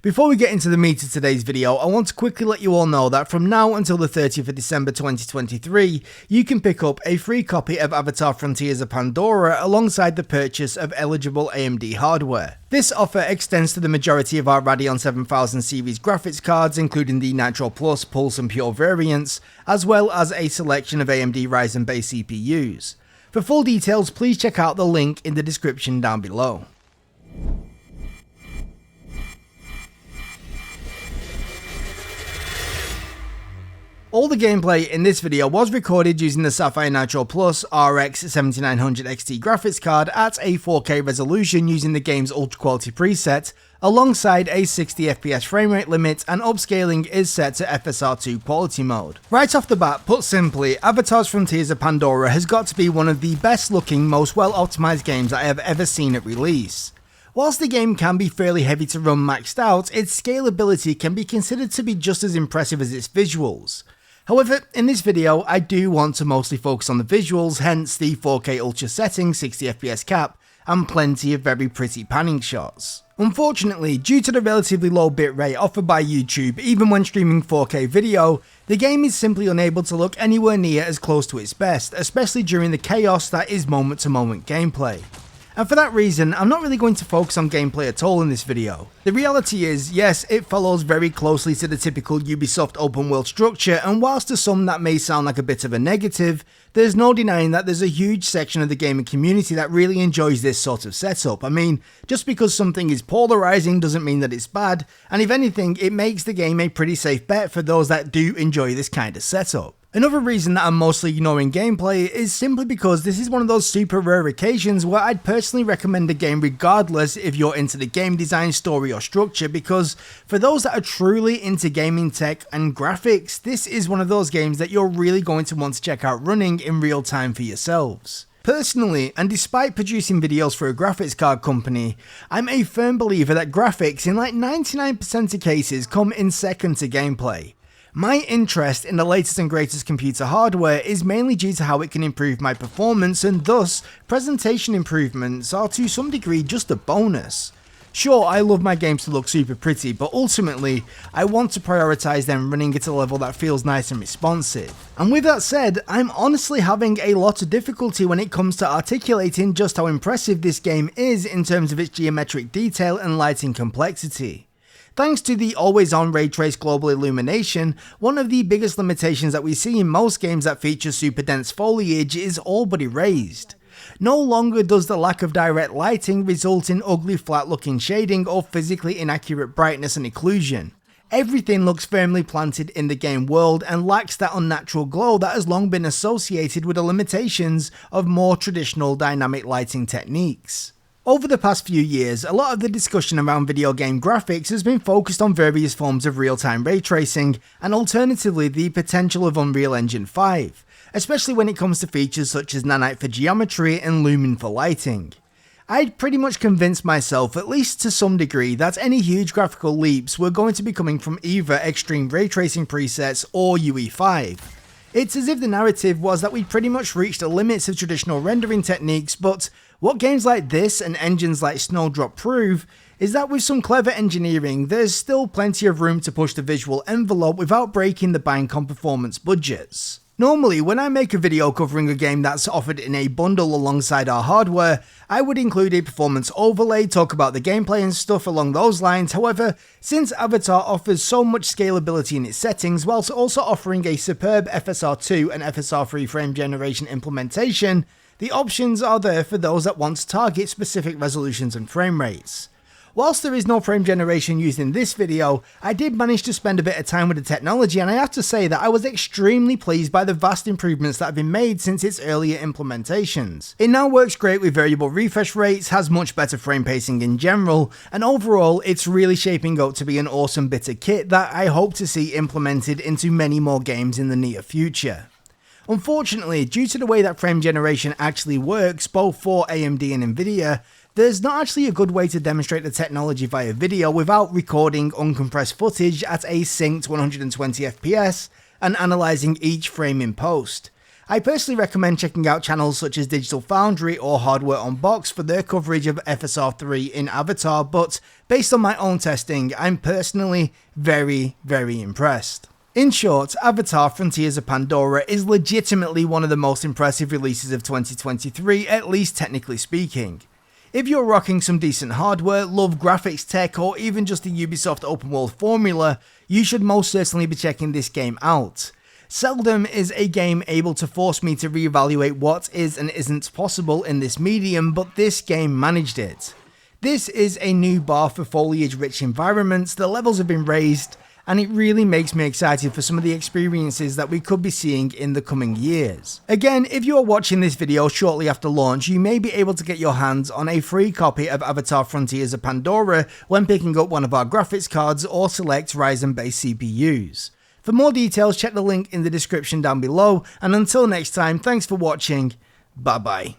Before we get into the meat of today's video, I want to quickly let you all know that from now until the 30th of December 2023, you can pick up a free copy of Avatar Frontiers of Pandora alongside the purchase of eligible AMD hardware. This offer extends to the majority of our Radeon 7000 series graphics cards, including the Nitro Plus, Pulse and Pure variants, as well as a selection of AMD Ryzen based CPUs. For full details, please check out the link in the description down below. All the gameplay in this video was recorded using the SAPPHIRE Nitro Plus RX 7900 XT graphics card at a 4K resolution using the game's ultra quality preset, alongside a 60fps framerate limit, and upscaling is set to FSR2 quality mode. Right off the bat, put simply, Avatar Frontiers of Pandora has got to be one of the best looking, most well optimized games I have ever seen at release. Whilst the game can be fairly heavy to run maxed out, its scalability can be considered to be just as impressive as its visuals. However, in this video, I do want to mostly focus on the visuals, hence the 4K Ultra setting, 60fps cap, and plenty of very pretty panning shots. Unfortunately, due to the relatively low bitrate offered by YouTube even when streaming 4K video, the game is simply unable to look anywhere near as close to its best, especially during the chaos that is moment-to-moment gameplay. And for that reason, I'm not really going to focus on gameplay at all in this video. The reality is, yes, it follows very closely to the typical Ubisoft open world structure, and whilst to some that may sound like a bit of a negative, there's no denying that there's a huge section of the gaming community that really enjoys this sort of setup. I mean, just because something is polarizing doesn't mean that it's bad, and if anything, it makes the game a pretty safe bet for those that do enjoy this kind of setup. Another reason that I'm mostly ignoring gameplay is simply because this is one of those super rare occasions where I'd personally recommend a game regardless if you're into the game design, story or structure, because for those that are truly into gaming tech and graphics, this is one of those games that you're really going to want to check out running in real time for yourselves. Personally, and despite producing videos for a graphics card company, I'm a firm believer that graphics in like 99% of cases come in second to gameplay. My interest in the latest and greatest computer hardware is mainly due to how it can improve my performance, and thus, presentation improvements are to some degree just a bonus. Sure, I love my games to look super pretty, but ultimately, I want to prioritize them running at a level that feels nice and responsive. And with that said, I'm honestly having a lot of difficulty when it comes to articulating just how impressive this game is in terms of its geometric detail and lighting complexity. Thanks to the always-on ray trace global illumination, one of the biggest limitations that we see in most games that feature super dense foliage is all but erased. No longer does the lack of direct lighting result in ugly flat looking shading or physically inaccurate brightness and occlusion. Everything looks firmly planted in the game world and lacks that unnatural glow that has long been associated with the limitations of more traditional dynamic lighting techniques. Over the past few years, a lot of the discussion around video game graphics has been focused on various forms of real-time ray tracing, and alternatively the potential of Unreal Engine 5, especially when it comes to features such as Nanite for geometry and Lumen for lighting. I'd pretty much convinced myself, at least to some degree, that any huge graphical leaps were going to be coming from either extreme ray tracing presets or UE5. It's as if the narrative was that we'd pretty much reached the limits of traditional rendering techniques, but what games like this and engines like Snowdrop prove is that with some clever engineering, there's still plenty of room to push the visual envelope without breaking the bank on performance budgets. Normally, when I make a video covering a game that's offered in a bundle alongside our hardware, I would include a performance overlay, talk about the gameplay and stuff along those lines. However, since Avatar offers so much scalability in its settings, whilst also offering a superb FSR2 and FSR3 frame generation implementation, the options are there for those that want to target specific resolutions and frame rates. Whilst there is no frame generation used in this video, I did manage to spend a bit of time with the technology, and I have to say that I was extremely pleased by the vast improvements that have been made since its earlier implementations. It now works great with variable refresh rates, has much better frame pacing in general, and overall it's really shaping up to be an awesome bit of kit that I hope to see implemented into many more games in the near future. Unfortunately, due to the way that frame generation actually works both for AMD and Nvidia, there's not actually a good way to demonstrate the technology via video without recording uncompressed footage at a synced 120fps and analysing each frame in post. I personally recommend checking out channels such as Digital Foundry or Hardware Unboxed for their coverage of FSR 3 in Avatar, but based on my own testing, I'm personally very impressed. In short, Avatar Frontiers of Pandora is legitimately one of the most impressive releases of 2023, at least technically speaking. If you're rocking some decent hardware, love graphics tech, or even just the Ubisoft open world formula, you should most certainly be checking this game out. Seldom is a game able to force me to reevaluate what is and isn't possible in this medium, but this game managed it. This is a new bar for foliage-rich environments, the levels have been raised, and it really makes me excited for some of the experiences that we could be seeing in the coming years. Again, if you are watching this video shortly after launch, you may be able to get your hands on a free copy of Avatar Frontiers of Pandora when picking up one of our graphics cards or select Ryzen-based CPUs. For more details, check the link in the description down below, and until next time, thanks for watching, bye bye.